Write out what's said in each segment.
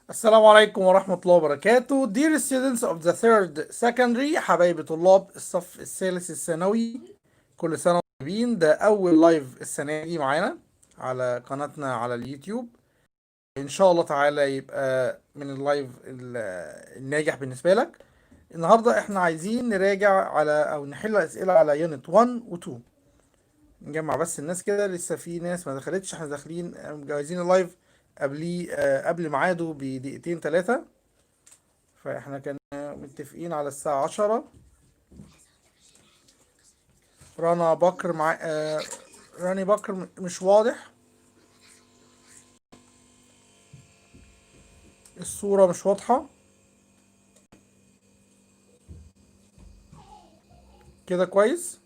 السلام عليكم ورحمة الله وبركاته. Dear students of the third secondary، حبايبي طلاب الصف الثالث الثانوي، كل سنة وانتم طيبين. ده أول لايف السنة دي معانا على قناتنا على اليوتيوب. إن شاء الله تعالى يبقى من اللايف الناجح بالنسبة لك. النهاردة احنا عايزين نراجع على أو نحل أسئلة على يونت 1 و 2. نجمع بس الناس كده، لسه في ناس ما دخلتش، احنا داخلين مجهزين اللايف قبليه قبل ميعاده بدقيقتين ثلاثة. فاحنا كنا متفقين على الساعة 10. رنا بكر مع راني بكر مش واضح، الصورة مش واضحة كده. كويس.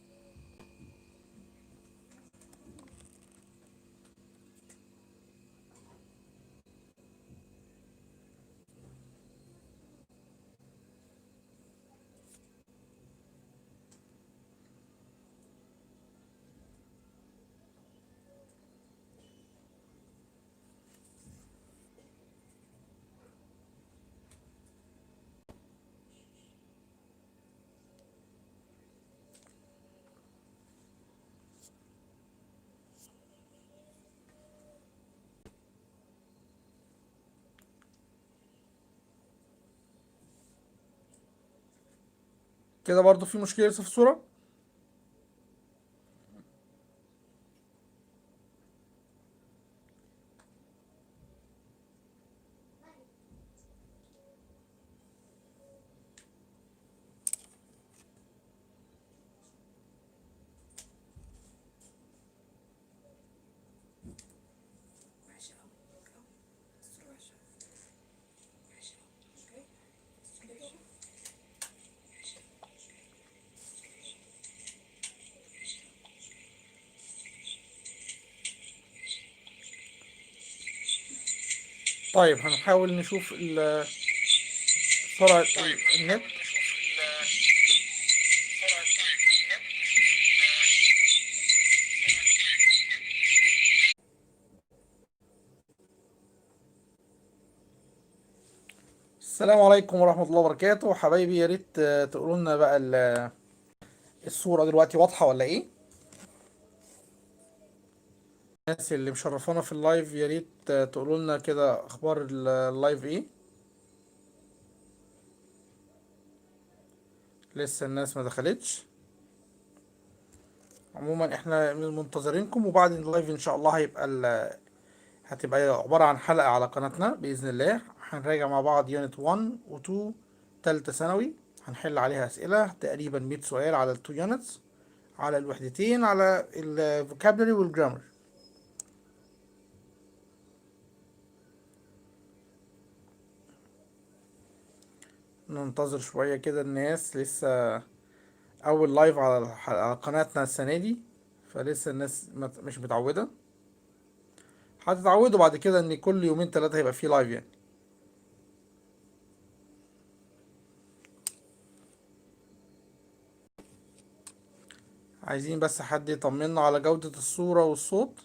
كده برضو في مشكلة لسه في الصورة. طيب هنحاول نشوف سرعة النت. السلام عليكم ورحمة الله وبركاته حبايبي. يا ريت تقولوا لنا بقى الصورة دلوقتي واضحة ولا ايه؟ الناس اللي مشرفانا في اللايف يا ريت تقولوا لنا كده اخبار اللايف ايه. لسه الناس ما دخلتش. عموما احنا من منتظرينكم، وبعد اللايف ان شاء الله هتبقى عبارة عن حلقة على قناتنا بإذن الله. هنراجع مع بعض يونت 1 و 2 تالتة ثانوي. هنحل عليها أسئلة تقريبا 100 سؤال على ال 2 يونتس، على الوحدتين، على الفوكابلري والجرامر. ننتظر شوية كده، الناس لسه أول لايف على قناتنا السنة دي، فلسه الناس مش متعودة. هتتعودوا بعد كده إن كل يومين تلاتة هيبقى فيه لايف يعني. عايزين بس حد يطمنا على جودة الصورة والصوت.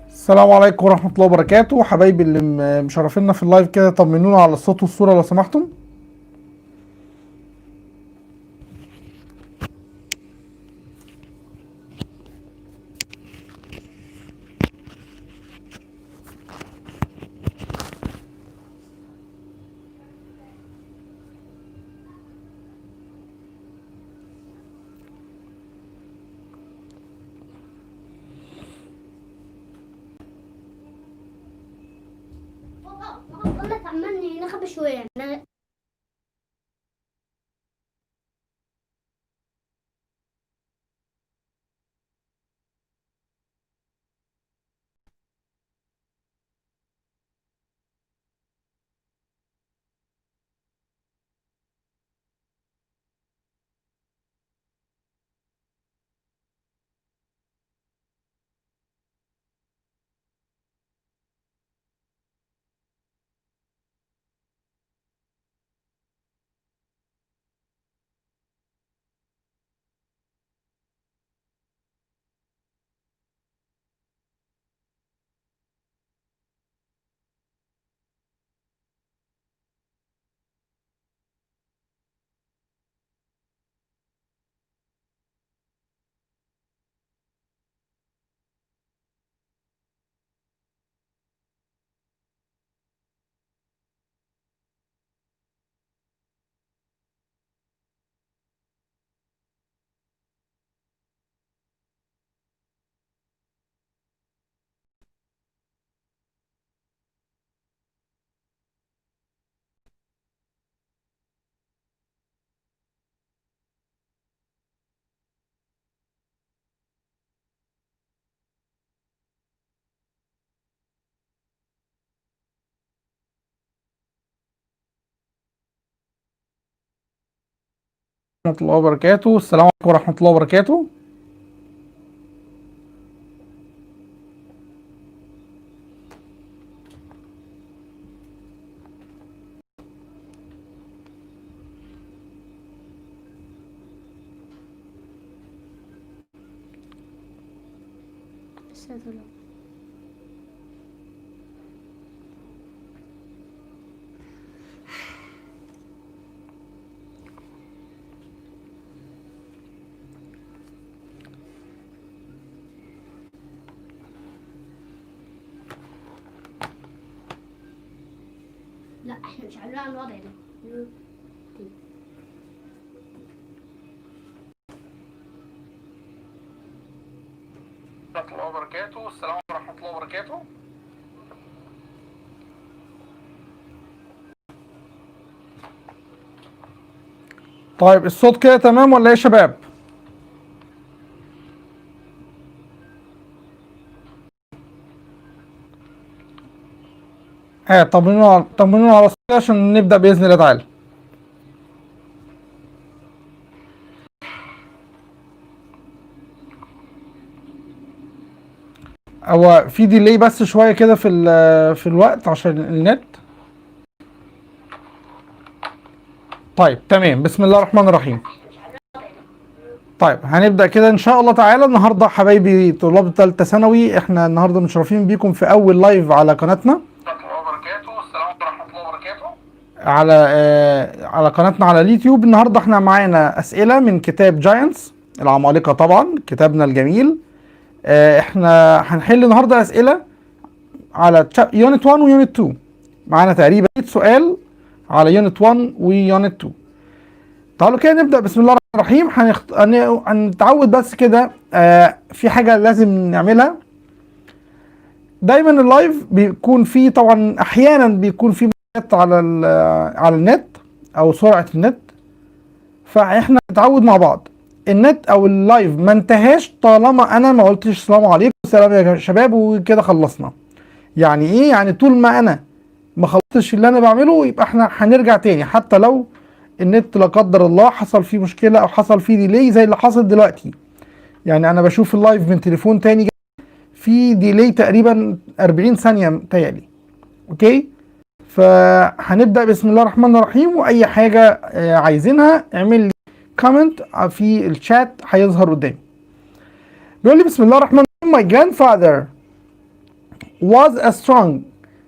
السلام عليكم ورحمة الله وبركاته، حبايبي اللي مشرفينا في اللايف كده، طمنونا على الصوت والصورة لو سمحتم. بابا بقول لك عمالني نخبي شويه ورحمة الله وبركاته. السلام عليكم ورحمة الله وبركاته. لا احنا مش عاملين على الوضع ده. ورحمة الله وبركاته. السلام ورحمة الله وبركاته. طيب الصوت كده تمام ولا ايه يا شباب؟ طمنونا على الصوت عشان نبدأ بإذن الله تعالى. هو في ديلي بس شوية كده في الوقت عشان النت. طيب تمام، بسم الله الرحمن الرحيم. طيب هنبدأ كده إن شاء الله تعالى. النهاردة حبايبي طلاب ثالثة ثانوي، إحنا النهاردة متشرفين بيكم في أول لايف على قناتنا. على قناتنا على اليوتيوب. النهاردة إحنا معانا أسئلة من كتاب جاينتس العمالقة، طبعا كتابنا الجميل. إحنا هنحل النهاردة أسئلة على يونت 1 ويونت 2. معانا تقريبا 100 سؤال على يونت 1 ويونت 2. تعالوا كده نبدأ بسم الله الرحمن الرحيم. هنتعود بس كده. في حاجة لازم نعملها دايما. اللايف بيكون فيه طبعا احيانا بيكون فيه مشكلات على النت او سرعة النت، فاحنا نتعود مع بعض النت او اللايف ما انتهاش طالما انا ما قلتش السلام عليكم سلام يا شباب وكده خلصنا. يعني ايه؟ يعني طول ما انا ما خلصتش اللي انا بعمله يبقى احنا هنرجع تاني، حتى لو النت لا قدر الله حصل فيه مشكلة او حصل فيه ديلي زي اللي حصل دلوقتي. يعني انا بشوف اللايف من تليفون تاني في ديلي تقريبا 40 ثانية متهيألي. اوكي، فهنبدأ بسم الله الرحمن الرحيم. واي حاجة عايزينها اعمل لي comment في الشات هيظهر قدامي. بيقول لي بسم الله الرحمن الرحيم. My grandfather was a strong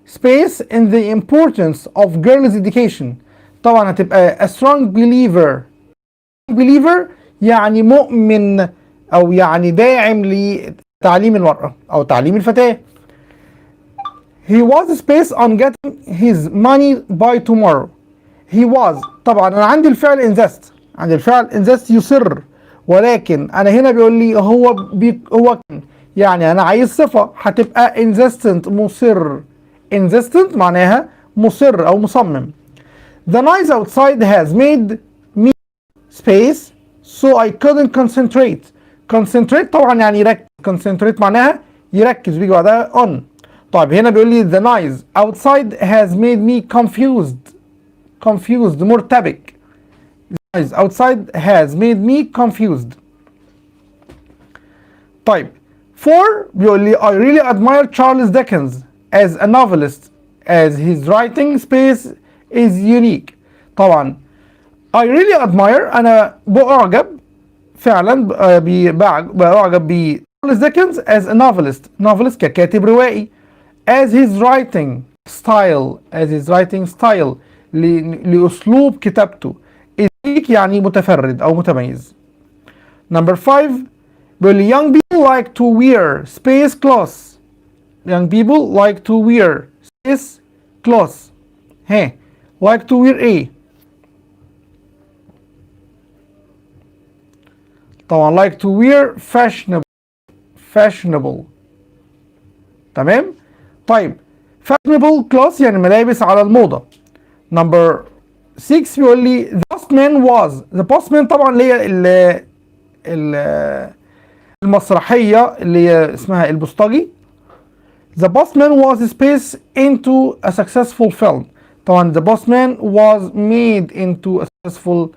space in the importance of girls education. طبعا هتبقى a strong believer. believer يعني مؤمن او يعني داعم لتعليم المرأة او تعليم الفتاة. He was space on getting his money by tomorrow. He was طبعا انا عندي الفعل invest، عندي الفعل invest يصر، ولكن انا هنا بيقول لي هو يعني انا عايز صفة هتبقى insistent مصر. insistent معناها مصر او مصمم. The noise outside has made me space so I couldn't concentrate. concentrate طبعا يعني يركز. concentrate معناها يركز بيجي بعدها on. طيب هنا بيقول لي the noise outside has made me confused مرتبك. the noise outside has made me confused. طيب 4 بيقول لي I really admire Charles Dickens as a novelist as his writing space is unique. طبعا I really admire أنا بعجب فعلا بعجب ب Charles Dickens as a novelist ككاتب روائي as his writing style لأسلوب كتابته unique يعني متفرد أو متميز. Number 5 بيقول لي young people like to wear space clothes. young people like to wear space clothes. like to wear ايه؟ طبعا like to wear fashionable. تمام؟ طيب fashionable clothes يعني ملابس على الموضة. number 6 بيقول لي the postman طبعا اللي هي المسرحية اللي هي اسمها البوسطجي. The postman was spaced into a successful film. طبعا the postman was made into a successful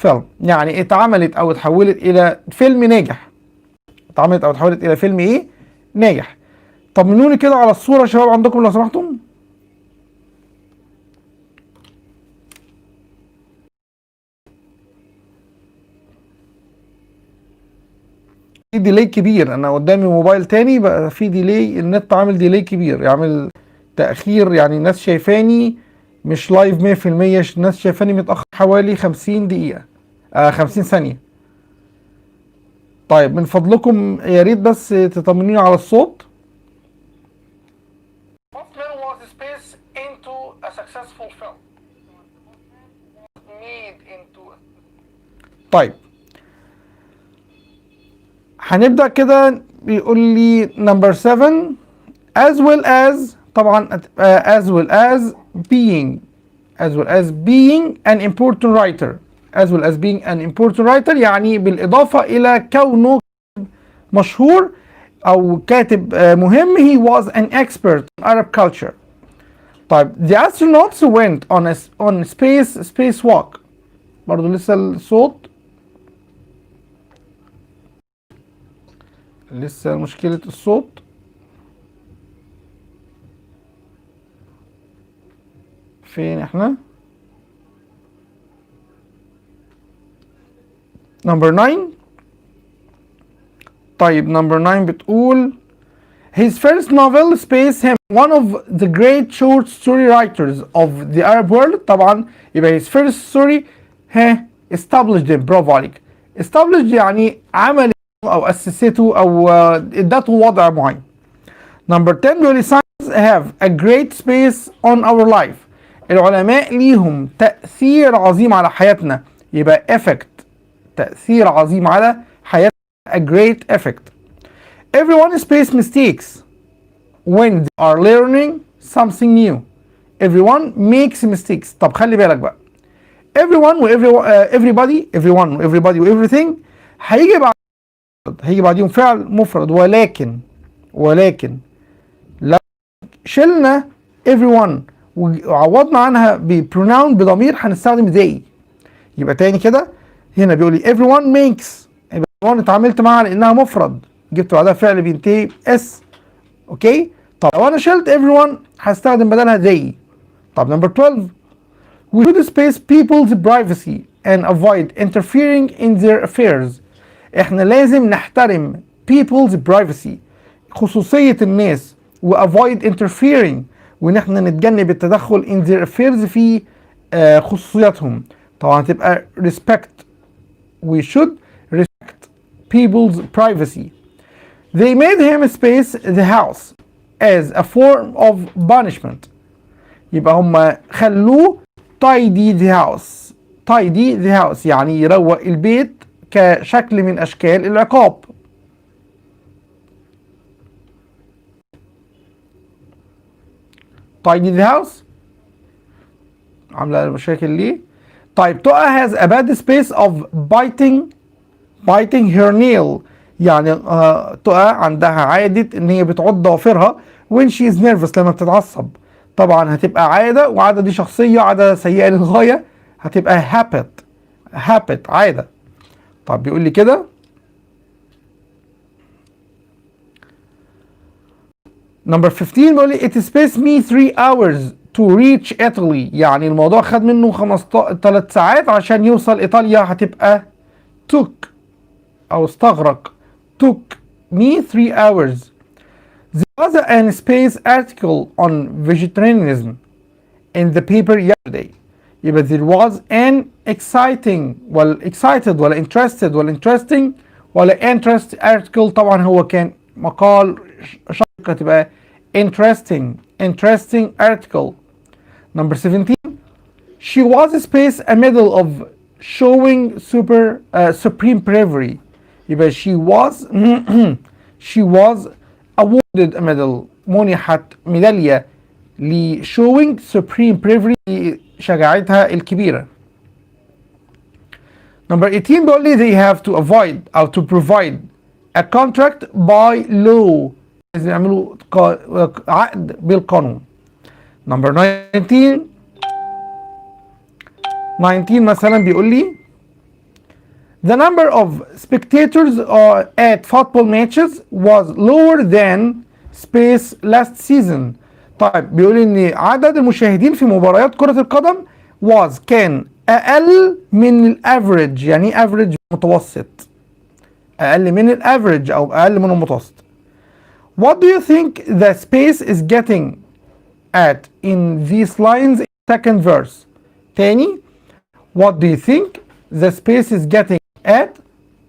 film يعني اتعملت او اتحولت الى فيلم ناجح. اتعملت او اتحولت الى فيلم ايه؟ ناجح. طمنوني كده على الصورة يا شباب عندكم لو سمحتم. في ديلي كبير، انا قدامي موبايل تاني بقى في ديلي، النت عامل ديلي كبير يعمل تأخير، يعني الناس شايفاني مش لايف 100%، الناس شايفاني متأخر حوالي 50 دقيقة 50 ثانية. طيب من فضلكم يا ريت بس تطمنوني على الصوت. طيب هنبدأ كده. بيقول لي نمبر 7 as well as طبعا as well as being an important writer. as well as being an important writer يعني بالإضافة إلى كونه مشهور أو كاتب مهم. he was an expert in Arab culture. طيب the astronauts went on spacewalk. برضو لسه الصوت، لسه مشكلة الصوت. فين احنا؟ نمبر 9. طيب نمبر 9 بتقول his first novel space him one of the great short story writers of the Arab world. طبعا يبقى his first story established him. برافو عليك. established يعني عمل او اسسته او ادته وضع معين. نمبر 10 بيقول science have a great space on our life. العلماء ليهم تأثير عظيم على حياتنا، يبقى effect تأثير عظيم على حياتنا a great effect. Everyone space mistakes when they are learning something new. Everyone makes mistakes. طب خلي بالك بقى everyone و everybody و everything هيجي بعديهم فعل مفرد، ولكن لو شلنا everyone وعوضنا عنها بpronoun بضمير هنستخدم they. يبقى تاني كده هنا بيقول لي everyone makes، يبقى everyone اتعاملت معاها لانها مفرد، جبت بعدها فعل بينتهي اس. اوكي. طب لو انا شلت everyone هستخدم بدلها they. طب نمبر 12 we should space people's privacy and avoid interfering in their affairs. احنا لازم نحترم people's privacy، خصوصية الناس، و avoid interfering، وان احنا نتجنب التدخل in their affairs في خصوصياتهم. طبعا هتبقى respect. We should respect people's privacy. They made him space the house as a form of punishment. يبقى هم خلوه tidy the house. tidy the house يعني يروق البيت كشكل من أشكال العقاب. tidy the house عاملة مشاكل ليه؟ طيب Toa has a bad space of biting her nail. يعني تقى عندها عادة ان هي بتعض ضوافرها when she is nervous لما بتتعصب. طبعا هتبقى عادة، وعادة دي شخصية، عادة سيئة للغاية، هتبقى habit عادة. طب بيقول لي كده number 15 بيقول لي it spaced me 3 hours to reach Italy. يعني الموضوع خد منه 3 ساعات عشان يوصل ايطاليا. هتبقى took او استغرق. took me 3 hours. There was an space article on vegetarianism in the paper yesterday. يبقى there was an exciting excited ولا interested ولا interesting ولا interest article. طبعا هو كان مقال شيق، هتبقى interesting article. Number 17 she was space a medal of showing supreme bravery. يبقى she was awarded a medal، منحت ميدالية ل showing supreme bravery، شجاعتها الكبيرة. Number 18 بيقول لي they have to avoid أو to provide a contract by law. لازم يعملوا عقد بالقانون. Number 19 مثلا بيقول لي the number of spectators at football matches was lower than space last season. طيب بيقول ان عدد المشاهدين في مباريات كرة القدم كان اقل من الافريج. يعني ايه افريج؟ متوسط. اقل من الافريج او اقل من المتوسط. What do you think the space is getting at in these lines in second verse؟ تاني what do you think the space is getting at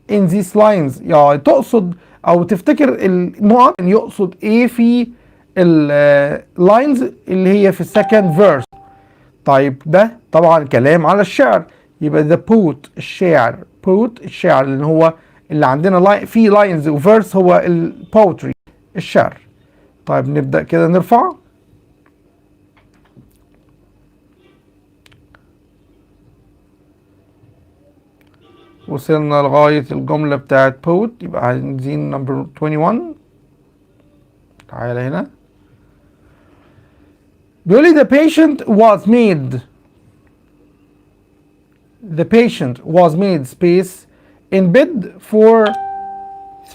in these lines؟ يعني تقصد او تفتكر النقط يقصد ايه في اللاينز اللي هي في السكند فيرس. طيب ده طبعا كلام على الشعر، يبقى the poet الشاعر، الشعر اللي هو اللي عندنا في لاينز وفيرس هو البوتري الشعر. طيب نبدأ كده نرفع. وصلنا لغاية الجملة بتاعت poet، يبقى عايزين number 21. تعالى هنا بيقول لي the patient was made space in bed for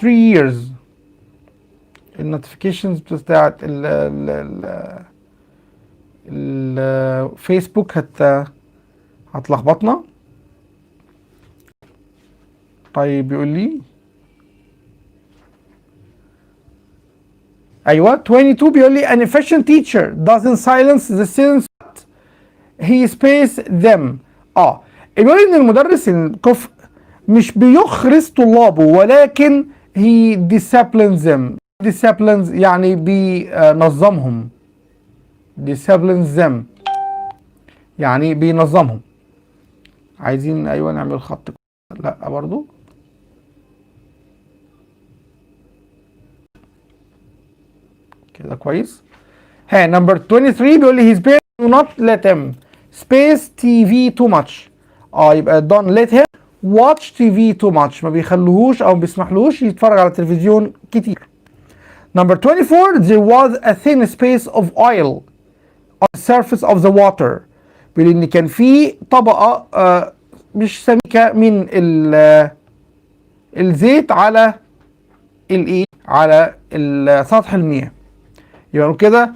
3 years. النوتيفيكيشنز بتاعت الفيسبوك هتلخبطنا. طيب بيقول لي ايوه 22 بيقول لي an efficient teacher doesn't silence the students but he space them. بيقول ان المدرس الكفء مش بيخرس طلابه ولكن he disciplines them. disciplines يعني بينظمهم. disciplines them يعني بينظمهم. عايزين ايوه نعمل خط. لا برضو كده كويس. number 23 بيقول لي his parents do not let him space TV too much. يبقى don't let him watch TV too much، ما بيخلوهوش او بيسمحلوش يتفرج على التلفزيون كتير. number 24 there was a thin space of oil on the surface of the water. بيقول ان كان في طبقة مش سميكة من الزيت على على سطح المياه. يبقى كده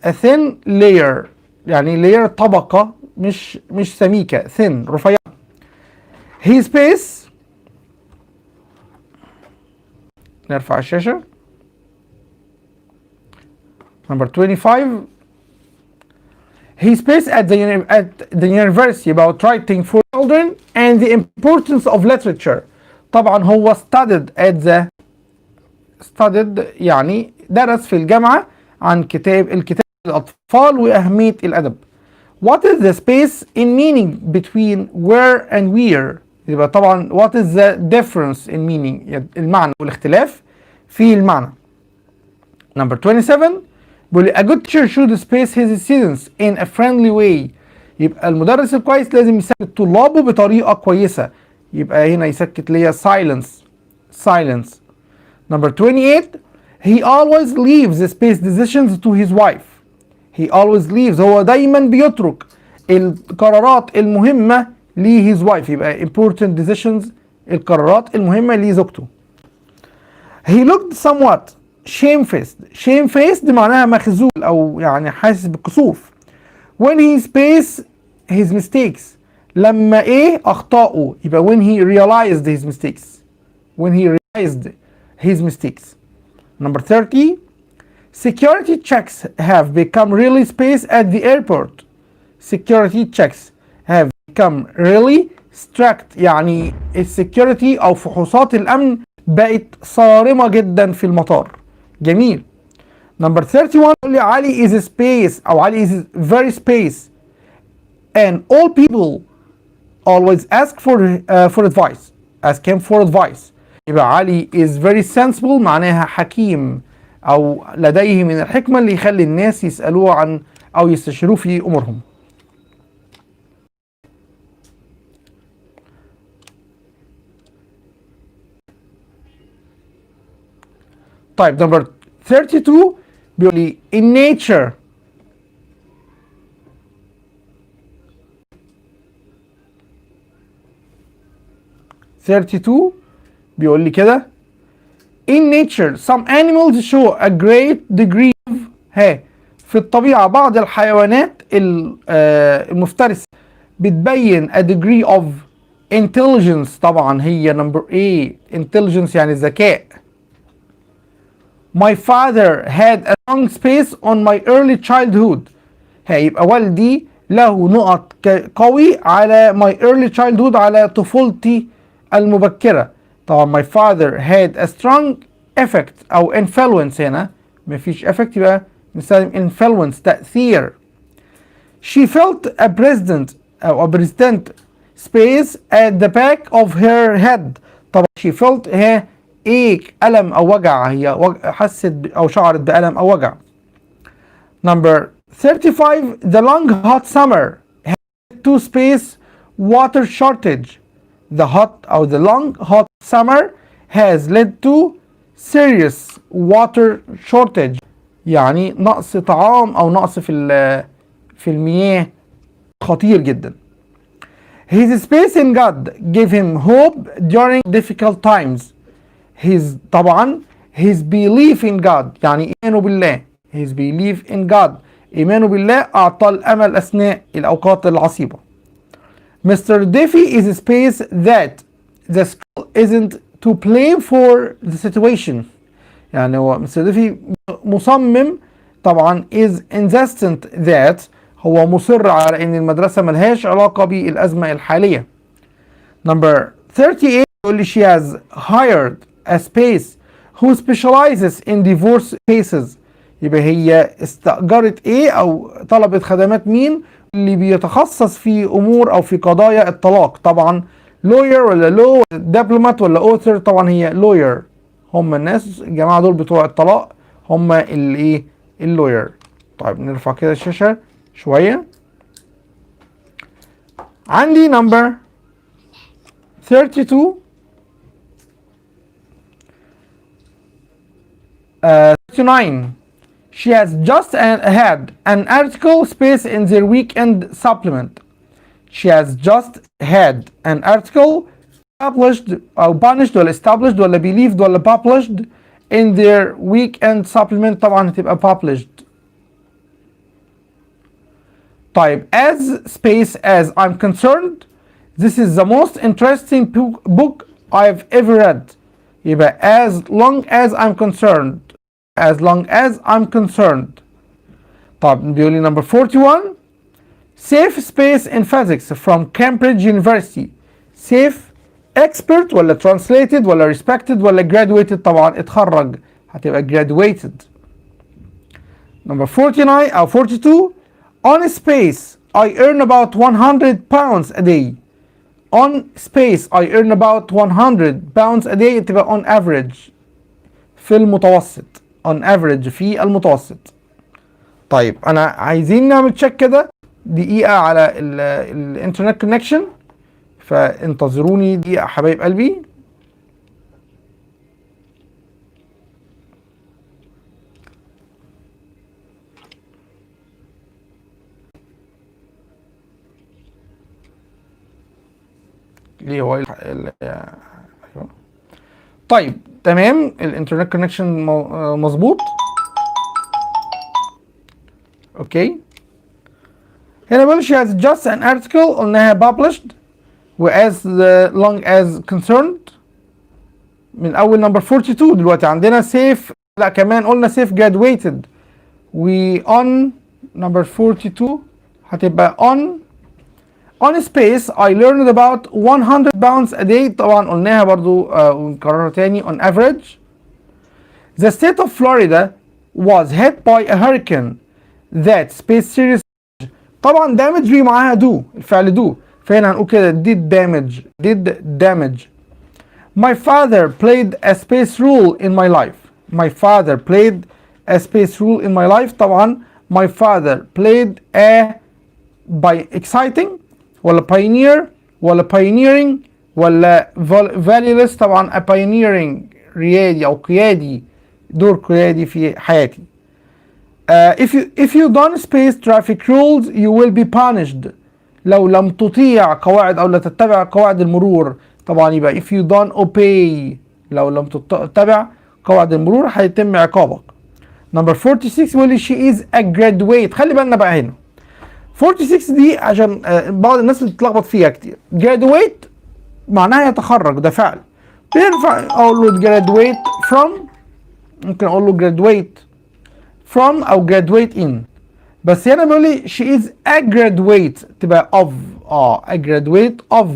a thin layer يعني layer طبقة مش سميكة، thin رفيعة. he space، نرفع الشاشة. number 25 he speaks at the university about writing for children and the importance of literature. طبعا هو studied يعني درس في الجامعة عن الكتاب للأطفال وأهمية الأدب. What is the space in meaning between where and where؟ يبقى طبعا what is the difference in meaning، يعني المعنى والاختلاف في المعنى. number 27 بيقول a good teacher should space his students in a friendly way. يبقى المدرس الكويس لازم يسكت طلابه بطريقة كويسة. يبقى هنا يسكت ليا silence. number 28 he always leaves the space decisions to his wife. he always leaves، هو دايما بيترك القرارات المهمة ل his wife. يبقى important decisions، القرارات المهمة لزوجته. he looked somewhat shamefaced معناها مخزول أو يعني حاسس بالكسوف. when he spaced his mistakes، لما أخطأه. يبقى when he realized his mistakes. number 30 security checks have become really spaced at the airport. security checks have become really strict، يعني السكيورتي أو فحوصات الأمن بقت صارمة جدا في المطار. جميل. number 31 علي is space أو علي is very space and all people always ask for advice. يبقى علي is very sensible معناها حكيم أو لديه من الحكمة اللي يخلي الناس يسألوه عن أو يستشيروه في أمورهم. طيب number 32 بيقول لي in nature. بيقول لي كده in nature some animals show a great degree of في الطبيعة بعض الحيوانات المفترسة بتبين a degree of intelligence. طبعا هي number A intelligence يعني الذكاء. my father had a strong space on my early childhood. يبقى والدي له نقط قوي على my early childhood على طفولتي المبكرة. طبعا my father had a strong effect أو influence، هنا مفيش effect يبقى نستخدم influence تأثير. she felt a president space at the back of her head. طبعا she felt ألم أو وجع، هي حست أو شعرت بألم أو وجع. number 35 the long hot summer had to space water shortage. the long hot summer has led to serious water shortage، يعني نقص طعام أو نقص في المياه خطير جدا. his space in God gave him hope during difficult times. طبعا his belief in God يعني إيمانه بالله. his belief in God إيمانه بالله أعطى الأمل أثناء الأوقات العصيبة. Mr. Diffie is a space that the school isn't to blame for the situation. يعني هو Mr. Diffie مصمم طبعا is insistent that هو مصر على ان المدرسة ملهاش علاقة بالأزمة الحالية. number 38 يقول لي she has hired a space who specializes in divorce cases. يبقى هي استأجرت أو طلبت خدمات مين اللي بيتخصص في أمور أو في قضايا الطلاق. طبعا lawyer ولا law diplomat ولا author، طبعا هي lawyer. هم الناس الجماعة دول بتوع الطلاق هم اللي اللوير. طيب نرفع كده الشاشة شوية. عندي number 32 39 she has just had an article space in their weekend supplement. she has just had an article published أو punished ولا established ولا believed ولا published in their weekend supplement. طبعا هتبقى published. طيب as space as I'm concerned this is the most interesting book I've ever read. يبقى as long as I'm concerned. As long as I'm concerned. طب بيقول لي number 41 safe space in physics from Cambridge University. safe expert ولا translated ولا respected ولا graduated؟ طبعا اتخرج هتبقى graduated. number 49 أو 42 on space I earn about 100 pounds a day. on space I earn about 100 pounds a day تبقى on average في المتوسط. on average في المتوسط. طيب انا عايزين نعمل تشيك كده دقيقة على الانترنت كونكشن، فانتظروني دقيقة حبايب قلبي. ليه هو طيب تمام الانترنت كونكشن مظبوط. اوكي هنا بيقول she has just an article قلناها published و as long as concerned من اول number 42. دلوقتي عندنا safe، لا كمان قلنا safe graduated و on number 42 هتبقى on space I learned about 100 pounds a day. طبعا قلناها برضو ونكررها تاني on average. The state of Florida was hit by a hurricane that space series. طبعا damage بيجي معاها do الفعل do، فهنا هنقول كده did damage. My father played a space role in my life. My father played a space role in my life. طبعا my father played a by exciting ولا pioneer ولا pioneering ولا valueless. طبعا a pioneering ريادي أو قيادي، دور قيادي في حياتي. If you don't space traffic rules you will be punished. لو لم تطيع قواعد أو لا تتبع قواعد المرور، طبعا يبقى if you don't obey، لو لم تتبع قواعد المرور هيتم عقابك. number 46 بيقول لي she is a graduate. خلي بالنا بقى هنا 46 دي عشان بعض الناس بتتلخبط فيها كتير. graduate معناها يتخرج، ده فعل بينفع اقول له graduate from، ممكن اقول له graduate from او graduate in، بس هنا بيقول لي she is a graduate تبقى of a graduate of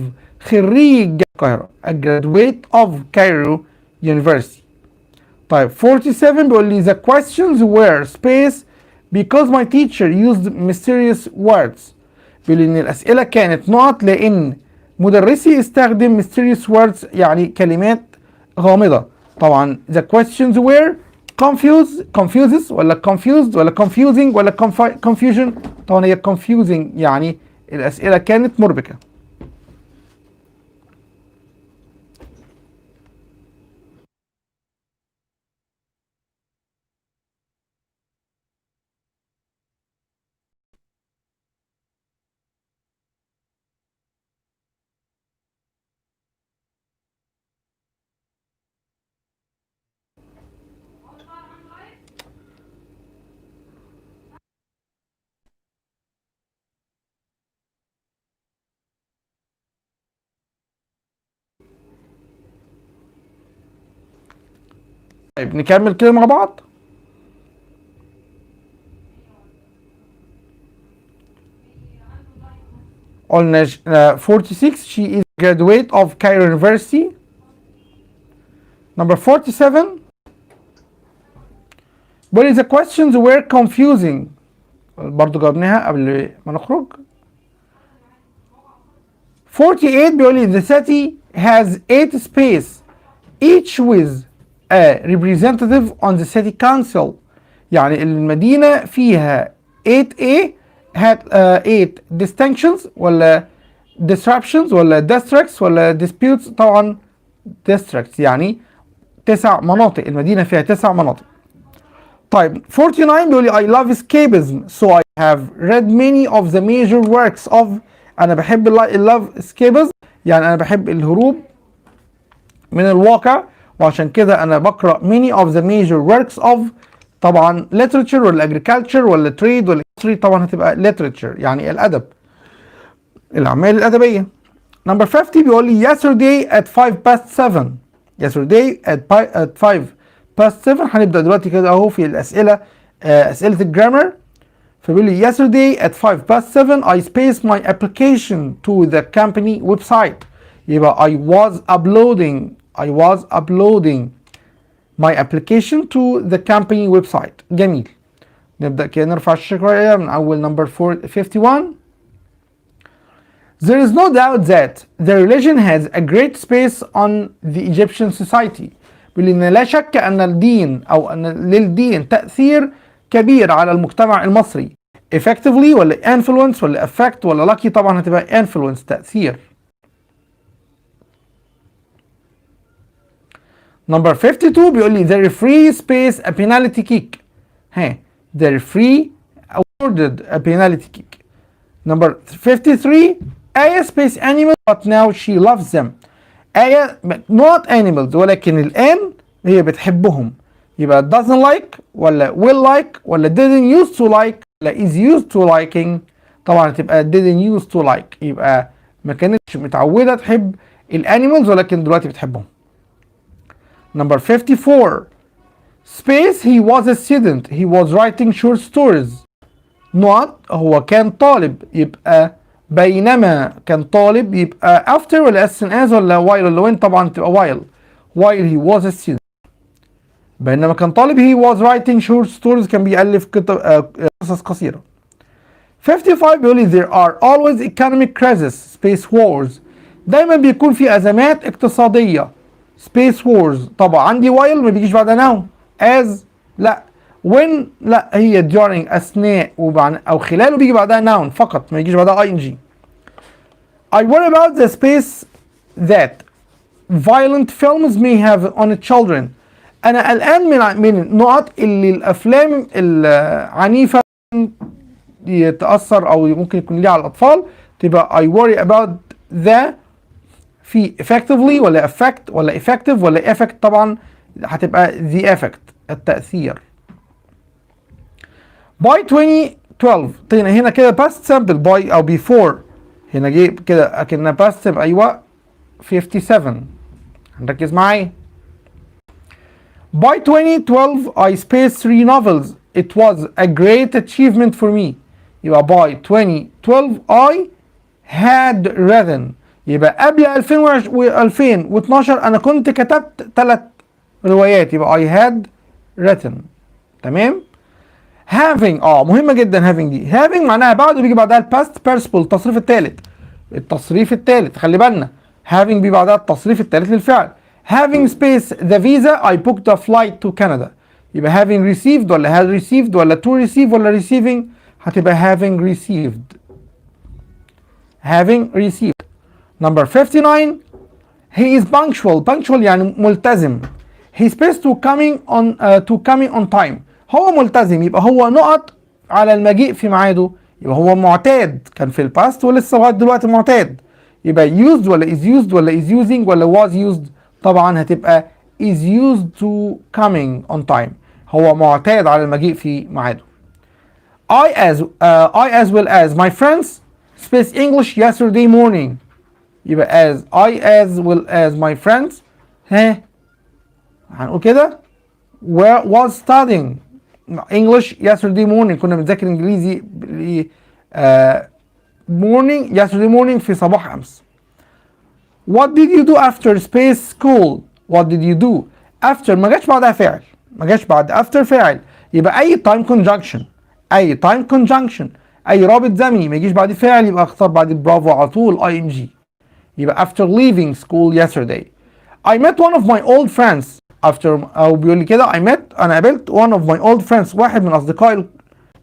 خريج القاهرة a graduate of Cairo University. طيب 47 بيقول لي the questions were space because my teacher used mysterious words. بيقول ان الاسئله كانت نقط لان مدرسي استخدم mysterious words يعني كلمات غامضه. طبعا the questions were confuses ولا confused ولا confusing ولا confusion. طبعا هي confusing يعني الاسئله كانت مربكه. طيب نكمل كده مع بعض. قلنا 46 she is a graduate of Cairo University. number 47 but the questions were confusing برضو جاوبناها قبل ما نخرج. 48 بيقول لي the city has 8 space each with a representative on the city council. يعني المدينة فيها 8A had 8 distinctions ولا disruptions ولا districts ولا disputes. طبعا districts يعني 9 مناطق، المدينة فيها 9 مناطق. طيب 49 بيقول لي I love escapism so I have read many of the major works of. أنا بحب love escapism يعني أنا بحب الهروب من الواقع، وعشان كده أنا بقرأ many of the major works of طبعا literature ولا agriculture ولا trade ولا history؟ طبعا هتبقى literature يعني الأدب، الأعمال الأدبية. Number 50 بيقول لي yesterday at 5 past 7. yesterday at 5 past 7. هنبدأ دلوقتي كده أهو في الأسئلة، أسئلة الجرامر. فبيقول لي yesterday at 5 past 7 I spaced my application to the company website. يبقى I was uploading my application to the company website. جميل. نبدأ كده نرفع الشاشة شوية من أول number 51. There is no doubt that the religion has a great space on the Egyptian society. بيقول إن لا شك أن الدين أو أن للدين تأثير كبير على المجتمع المصري. effectively ولا influence ولا effect ولا lucky؟ طبعا هتبقى influence، تأثير. Number 52 بيقول لي the referee space a penalty kick. the referee awarded a penalty kick. Number 53 آية space animals but now she loves them. آية not animals ولكن الآن هي بتحبهم. يبقى doesn't like ولا will like ولا didn't used to like ولا is used to liking؟ طبعا هتبقى didn't used to like، يبقى ما كانتش متعودة تحب الانيمالز ولكن دلوقتي بتحبهم. Number 54 space he was a student he was writing short stories. not هو كان طالب، يبقى بينما كان طالب يبقى after ولا as soon as ولا while ولا when؟ طبعا تبقى while he was a student. بينما كان طالب he was writing short stories كان بيألف قصص قصيرة. 55 بيقول لي there are always economic crises space wars. دايما بيكون في أزمات اقتصادية space wars. طبعا عندي while ما بيجيش بعدها now، as لا، when لا، هي during أثناء أو خلال وبيجي بعدها noun فقط، ما يجيش بعدها ing. I worry about the space that violent films may have on children. أنا قلقان من النقط اللي الأفلام العنيفة يتأثر أو ممكن يكون ليها على الأطفال. تبقى I worry about the في effectively ولا effect ولا effective ولا effect؟ طبعا هتبقى the effect، التأثير. by 2012 طيب هنا كده past simple by أو before، هنا جه كده أكنها past simple. أيوة 57 هنركز معايا. by 2012 I spaced 3 novels it was a great achievement for me. يبقى by 2012 I had written، يبقى قبل 2012 أنا كنت كتبت 3 روايات، يبقى I had written. تمام. having مهمة جدا having دي. having معناها بعد وبيجي بعدها الباست participle التصريف الثالث. التصريف الثالث خلي بالنا having بيجي بعدها التصريف الثالث للفعل. having space the visa I booked a flight to Canada. يبقى having received ولا had received ولا to receive ولا receiving؟ هتبقى having received. having received. Number 59 he is punctual يعني ملتزم. he spaced to coming on time. هو ملتزم يبقى هو نقط على المجيء في ميعاده، يبقى هو معتاد، كان في الباست ولسه لغايه دلوقتي معتاد. يبقى used ولا is used ولا is using ولا was used؟ طبعا هتبقى is used to coming on time، هو معتاد على المجيء في ميعاده. I as well as my friends space English yesterday morning. يبقى I as well as my friends هنقول كده was studying English yesterday morning. كنا بنذاكر انجليزي morning yesterday morning في صباح امس. what did you do after space school؟ what did you do after ما جاش بعدها فاعل، ما جاش بعد after فاعل، يبقى اي time conjunction، اي time conjunction، اي رابط زمني ما يجيش بعد فاعل يبقى اختار بعد برافو على طول ing. يبقى after leaving school yesterday I met one of my old friends after او بيقول لي كده انا قابلت one of my old friends واحد من اصدقائي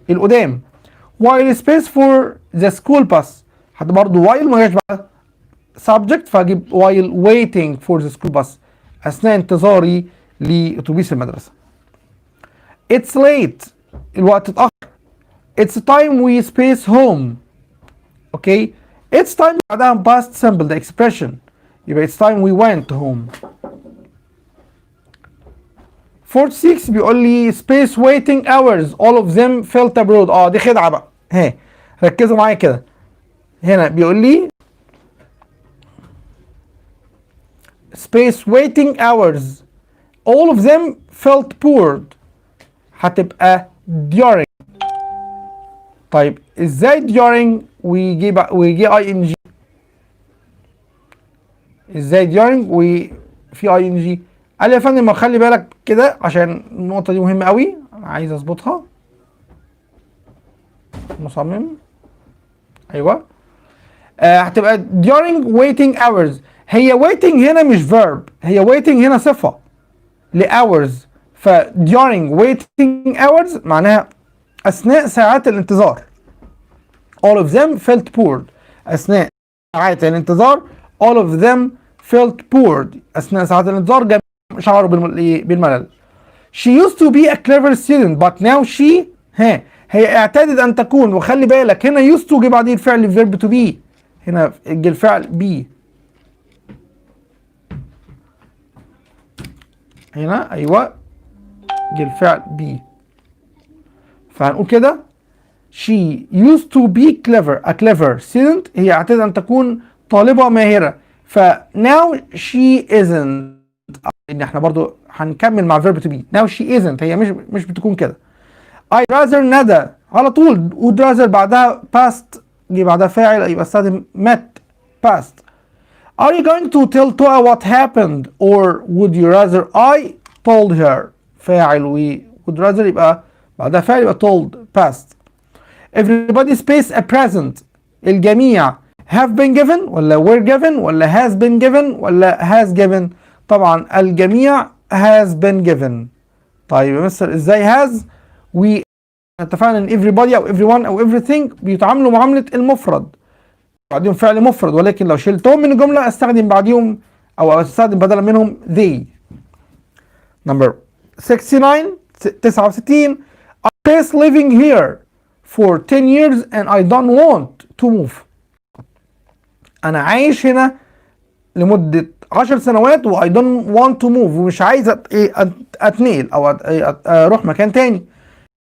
القدام while space for the school bus. حتى برضه while ما جاش بعد subject فاجيب while waiting for the school bus اثناء انتظاري لاتوبيس المدرسه. it's late الوقت اتاخر. it's time we space home. اوكي it's time بعدها past simple the expression، يبقى it's time we went home. 46 بيقول لي space waiting hours all of them felt abroad. دي خدعة بقى. ركزوا معايا كده. هنا بيقول لي space waiting hours all of them felt bored. هتبقى during. طيب ازاي during ويجي ing؟ ازاي during وفي ing؟ قال لي يا فندم ما خلي بالك كده عشان النقطة دي مهمة قوي، انا عايز اظبطها. مصمم. ايوه. هتبقى during waiting hours. هي waiting هنا مش verb، هي waiting هنا صفة لhours. ف during waiting hours معناها أثناء ساعات الانتظار. all of them felt bored. أثناء ساعات الانتظار all of them felt bored. أثناء ساعات الانتظار شعروا بالملل. she used to be a clever student but now she هي اعتادت أن تكون، وخلي بالك هنا used to جه بعدين الفعل verb to be. هنا جه الفعل be. هنا ايوه جه الفعل be. فهنقول كده she used to be a clever student. هي اعتادت ان تكون طالبة ماهرة. ف now she isn't. ان احنا برضو هنكمل مع verb to be. now she isn't هي مش بتكون كده. I rather ندى على طول would rather بعدها past جه بعدها فاعل يبقى استخدم met past. Are you going to tell Toa what happened or would you rather I told her؟ فاعل would rather يبقى بعدها فاعل يبقى told past. Everybody space a present. الجميع have been given ولا were given ولا has been given ولا has given؟ طبعا الجميع has been given. طيب يا مستر ازاي has؟ اتفقنا ان everybody او everyone او everything بيتعاملوا معاملة المفرد، بعدين فعل مفرد، ولكن لو شلتهم من الجملة استخدم بعديهم او استخدم بدلا منهم they. number 69 I face living here for 10 years and I don't want to move. انا عايش هنا لمدة 10 سنوات و I don't want to move ومش عايز اتنقل او اروح مكان تاني.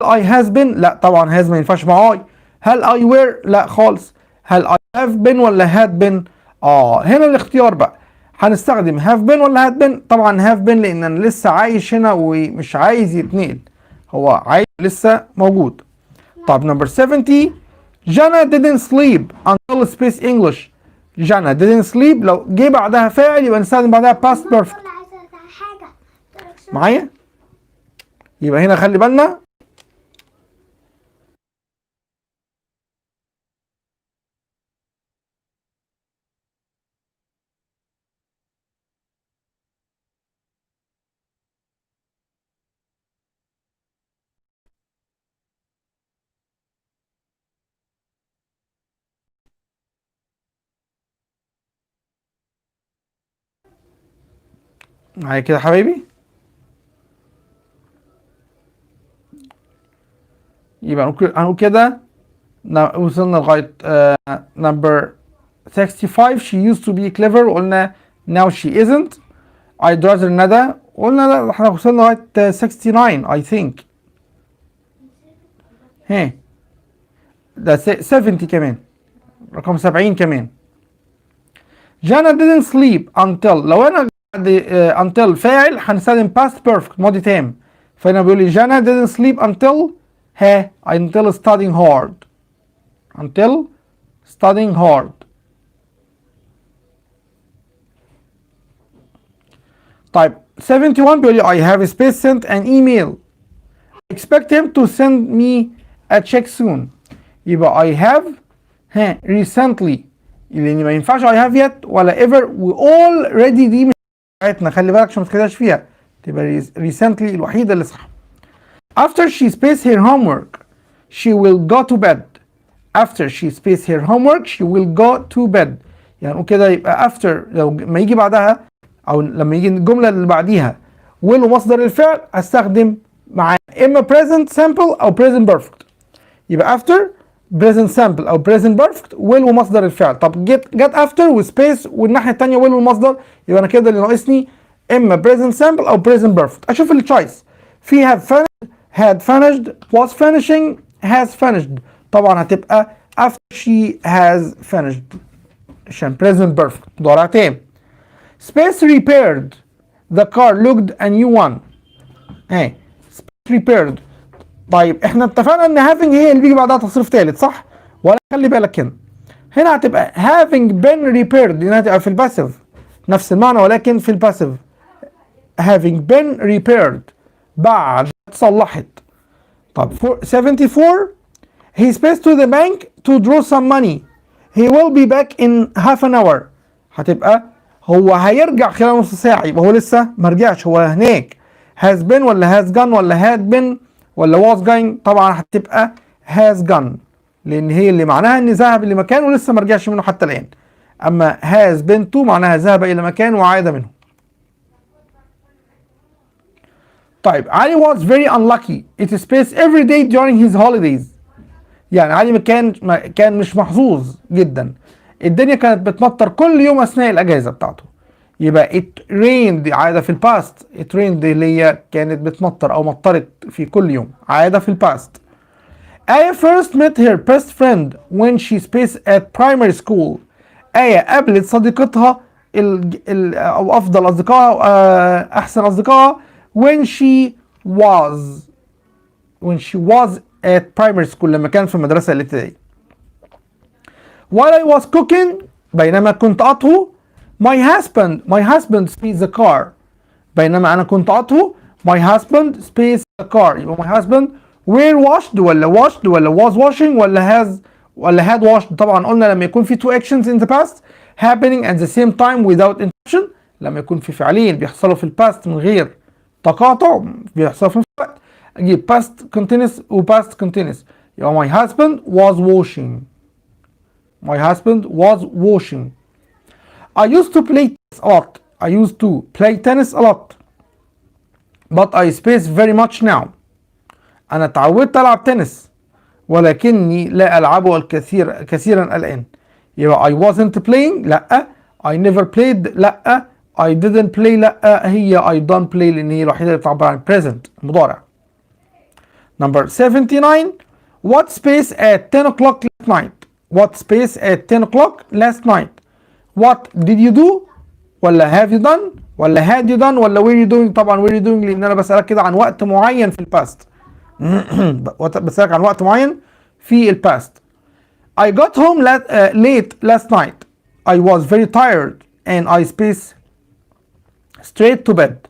I has been لا طبعا has ما ينفعش مع I. هل I were لا خالص. هل I have been ولا had been؟ هنا الاختيار بقى هنستخدم have been ولا had been؟ طبعا have been لان انا لسه عايش هنا ومش عايز يتنقل، هو عايش لسه موجود. طب number 70 جانا didn't sleep until space English. جانا didn't sleep لو جه بعدها فاعل يبقى نستخدم بعدها past perfect. معايا؟ يبقى هنا خلي بالنا معايا كده حبايبي. يبقى هنقول كده وصلنا لغاية number 65 she used to be clever وقلنا now she isn't. I'd rather ندى قلنا لا احنا وصلنا لغاية 69 I think. ده 70 كمان، رقم 70 كمان. جانا didn't sleep until لو انا until فاعل هنستخدم past perfect ماضي تام. فهنا بيقول لي جانا didn't sleep until until studying hard. until studying hard. طيب 71 بيقول لي I have space sent an email. expect him to send me a check soon. يبقى I have recently لان ما ينفعش I have yet ولا ever و already دي مش بتاعتنا، خلي بالك عشان ما تتخدعش فيها، تبقى recently الوحيدة اللي صح. after she space her homework she will go to bed. after she space her homework she will go to bed. يعني كده يبقى after لو ما يجي بعدها او لما يجي الجملة اللي بعديها will ومصدر الفعل استخدم مع اما present simple او present perfect. يبقى after present simple او present perfect will ومصدر الفعل. طب get after وسبيس والناحيه الثانيه will والمصدر، يبقى انا كده اللي ناقصني اما present simple او present perfect. اشوف التشويس في have finished, had finished, was finishing, has finished. طبعا هتبقى after she has finished عشان present perfect مضارع تام. space repaired, the car looked a new one. اهي space repaired. طيب احنا اتفقنا ان having هي اللي بيجي بعدها تصريف ثالث صح؟ ولا خلي بالك هنا هتبقى having been repaired، هنا هتبقى في الباسيف نفس المعنى ولكن في الباسيف. having been repaired بعد اتصلحت. طب 74 he spaced to the bank to draw some money, he will be back in half an hour. هتبقى هو هيرجع خلال نص ساعة، يبقى هو لسه ما رجعش، هو هناك. has been ولا has gone ولا had been ولا was going؟ طبعا هتبقى has gone لان هي اللي معناها ان ذهب لمكان ولسه ما رجعش منه حتى الان. اما has been to معناها ذهب الى مكان وعاد منه. طيب علي was very unlucky, it spaced every day during his holidays. يعني علي كان مش محظوظ جدا، الدنيا كانت بتمطر كل يوم اثناء الاجازه بتاعته. يبقى it rained عاده في الباست، it rained اللي هي كانت بتمطر او مطرت في كل يوم، عاده في الباست. آية first met her best friend when she spaced at primary school. آية قابلت صديقتها أو أفضل أصدقائها أو أحسن أصدقائها when she was at primary school لما كانت في المدرسة الابتدائية. While I was cooking بينما كنت أطهو my husband spaced the car. بينما أنا كنت أطهو my husband spaced the car. يبقى my husband were washed ولا was washing ولا had washed. طبعا قلنا لما يكون في two actions in the past happening at the same time without interruption، لما يكون في فعلين بيحصلوا في الباست من غير تقاطع بيحصلوا في نفس الوقت، اجيب past continuous و past continuous. يبقى my husband was washing. I used to play tennis a lot but I space very much now. أنا اتعودت ألعب تنس ولكني لا ألعبه كثيرا الآن. يبقى I wasn't playing لأ، I never played لأ، I didn't play لأ، هي I don't play لأن هي الوحيدة اللي بتعبر عن present مضارع. Number 79 what space at 10 o'clock last night. What did you do ولا have you done ولا had you done ولا were you doing؟ طبعا were you doing لأن أنا بسألك كده عن وقت معين في الباست. بسألك عن وقت معين في الباست. I got home late last night. I was very tired and I spaced straight to bed.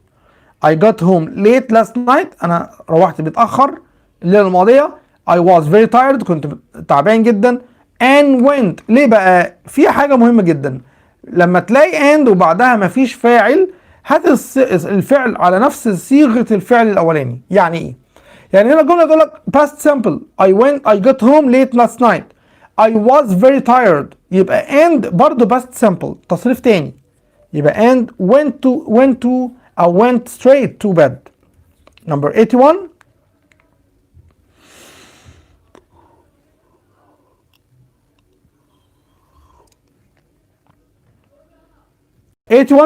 I got home late last night. أنا روحت متأخر الليلة الماضية. I was very tired كنت تعبان جدا and went. ليه بقى؟ في حاجة مهمة جدا، لما تلاقي and وبعدها مفيش فاعل هات الفعل على نفس صيغة الفعل الأولاني. يعني إيه؟ يعني هنا الجملة تقول لك past simple I got home late last night I was very tired. يبقى and برضه past simple تصريف تاني، يبقى and went straight to bed. Number 81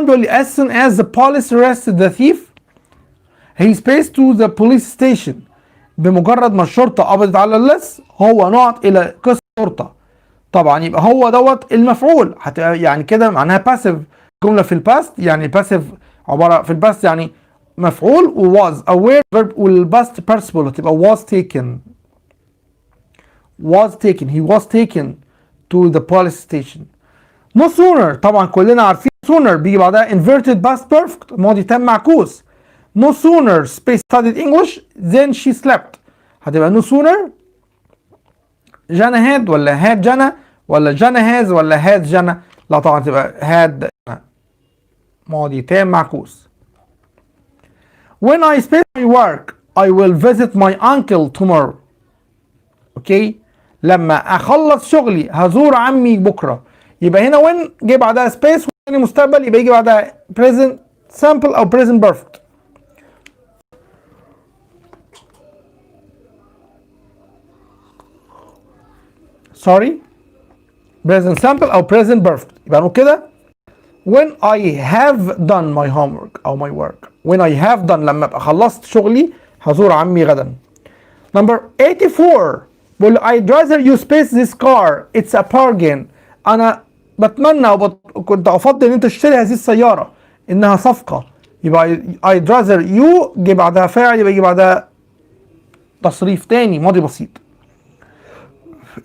بيقول لي as soon as the police arrested the thief he spaced to the police station. بمجرد ما الشرطة قبضت على اللص هو نقط إلى قسم الشرطة. طبعا يبقى هو دوت المفعول، يعني كده معناها باسيف جملة في الباست. يعني باسيف عبارة في الباست يعني مفعول و was aware verb والباست participle هتبقى was taken. he was taken to the police station. no sooner طبعا كلنا عارفين sooner بيجي بعدها inverted past perfect ماضي تام معكوس. no sooner space studied English then she slept. هتبقى no sooner جانا had ولا had جانا ولا جانا has ولا had جانا؟ لا طبعا تبقى had ماضي تام معكوس. when I space my work I will visit my uncle tomorrow. اوكي، لما اخلص شغلي هزور عمي بكره. يبقى هنا when جه بعدها space وثاني مستقبل يبقى يجي بعدها present simple او present perfect. present simple او present perfect. يبقى نقول كده when I have done my homework او my work. when I have done لما ابقى خلصت شغلي هزور عمي غدا. Number 84 بيقول له I'd rather you space this car it's a bargain. أنا بتمنى كنت أفضل إن أنت تشتري هذه السيارة إنها صفقة. يبقى I'd rather you جه بعدها فاعل، يبقى يجي بعدها تصريف تاني ماضي بسيط.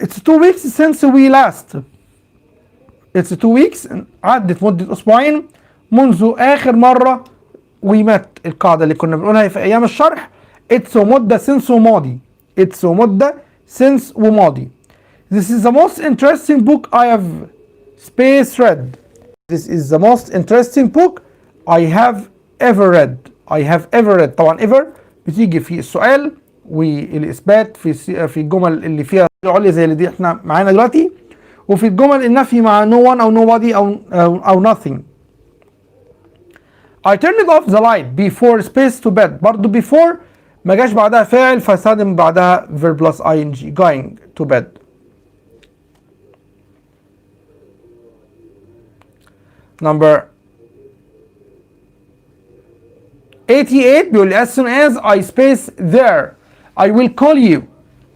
It's 2 weeks since we last. It's 2 weeks عدت مدة أسبوعين منذ آخر مرة we met. القاعدة اللي كنا بنقولها في أيام الشرح it's ومدة since وماضي. it's ومدة since وماضي. This is the most interesting book I have space read. This is the most interesting book I have ever read. I have ever read. طبعا ever بتيجي في السؤال والإثبات في الجمل اللي فيها عليا زي اللي دي احنا معانا دلوقتي، وفي الجمل النفي مع no one أو nobody أو nothing. I turned off the light before space to bed. برضو before ما جاش بعدها فاعل فاستخدم بعدها verb plus ing going to bed. Number 88 بيقول لي as soon as I space there I will call you.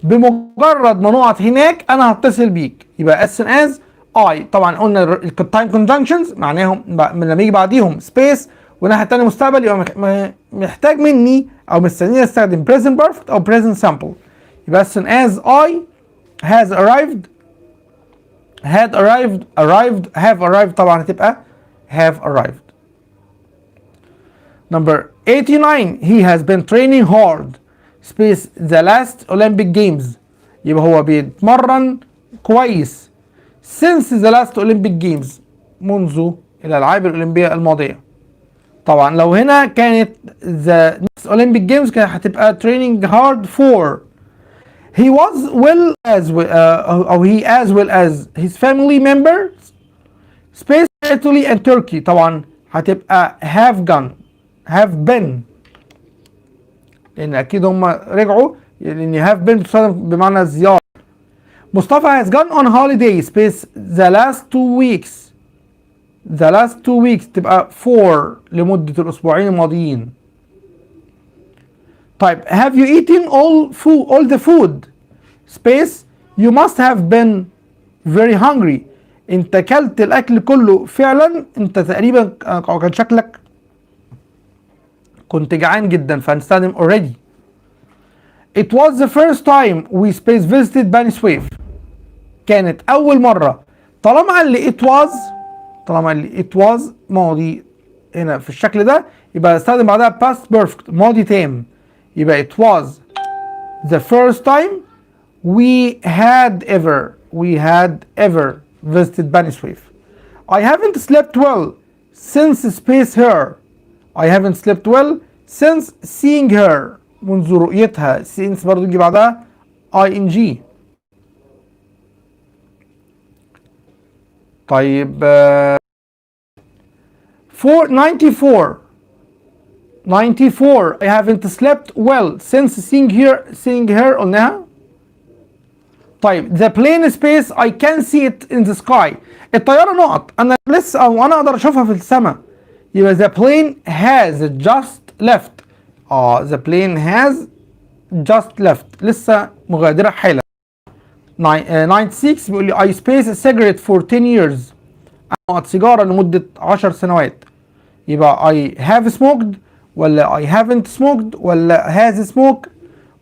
بمجرد ما نقعد هناك انا هتصل بيك. يبقى as soon as I طبعا قلنا time conjunctions معناهم لما يجي بعديهم space والناحيه الثانيه مستقبل يبقى محتاج مني او مستنيني استخدم present perfect او present simple. يبقى as soon as I has arrived had arrived have arrived طبعا هتبقى have arrived. Number 89 he has been training hard space the last Olympic Games. يبقى هو بيتمرن كويس since the last Olympic Games منذ الألعاب الأولمبية الماضية. طبعا لو هنا كانت the next Olympic Games كانت هتبقى training hard for. He was well as أو he as well as his family members space Italy and Turkey. طبعا هتبقى have been لأن أكيد هم رجعوا، لأن have been بتستخدم بمعنى زيارة. مصطفى has gone on holiday space the last 2 weeks. the last 2 weeks تبقى for لمدة الأسبوعين الماضيين. طيب have you eaten all the food space you must have been very hungry. انت كلت الأكل كله فعلا، انت تقريبا كان شكلك كنت جعان جدا فهنستخدم already. It was the first time we space visited بني سويف. كانت أول مرة. طالما قال لي it was ماضي هنا في الشكل ده يبقى استخدم بعدها past perfect ماضي تام. يبقى it was the first time we had ever visited بني سويف. I haven't slept well since space her. I haven't slept well since seeing her منذ رؤيتها. since برضو يجي بعدها ing. طيب 94 I haven't slept well since seeing her قلناها. طيب the plane space I can see it in the sky. الطيارة نقط أنا لسه أو أنا أقدر أشوفها في السماء. يبقى the plane has just left. the plane has just left لسه مغادرة حالا. 96 بيقول لي I spaced a cigarette for 10 years. أنا سيجارة لمدة 10 سنوات. يبقى I have smoked ولا I haven't smoked ولا has smoked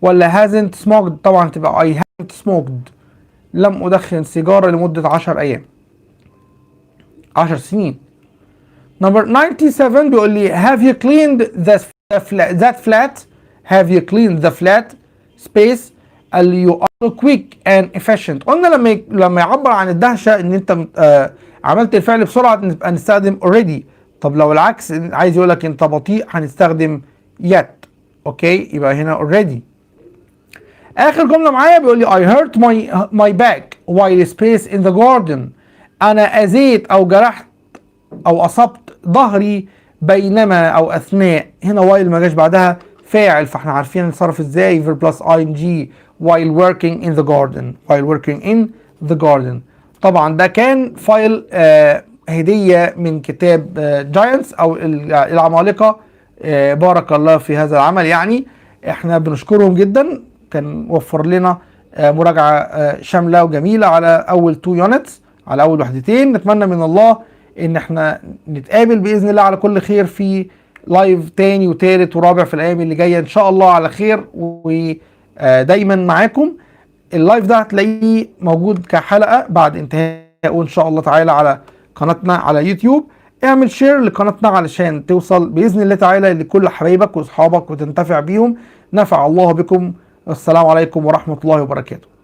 ولا hasn't smoked. طبعا تبقى I haven't smoked. لم أدخن سيجارة لمدة 10 أيام 10 سنين. Number 97 بيقول لي have you cleaned that flat. have you cleaned the flat space اللي you are quick and efficient. قلنا لما يعبر عن الدهشة ان انت عملت الفعل بسرعة نبقى نستخدم already. طب لو العكس عايز يقول لك انت بطيء هنستخدم yet. اوكي يبقى هنا already. اخر جملة معايا بيقول لي I hurt my back while space in the garden. انا اذيت او جرحت او اصبت ظهري بينما او اثناء. هنا while ما جاش بعدها فاعل فاحنا عارفين نتصرف ازاي verb plus ing while working in the garden. طبعا ده كان فايل هدية من كتاب جاينتس او العمالقة. بارك الله في هذا العمل يعني. احنا بنشكرهم جدا، كان وفر لنا مراجعة شاملة وجميلة على اول 2 يونتس، على اول وحدتين. نتمنى من الله ان احنا نتقابل باذن الله على كل خير في لايف تاني وتالت ورابع في الايام اللي جايه ان شاء الله على خير، ودايما معاكم. اللايف ده هتلاقيه موجود كحلقه بعد انتهائه ان شاء الله تعالى على قناتنا على يوتيوب. اعمل شير لقناتنا علشان توصل باذن الله تعالى لكل حبايبك واصحابك وتنتفع بيهم. نفع الله بكم. والسلام عليكم ورحمه الله وبركاته.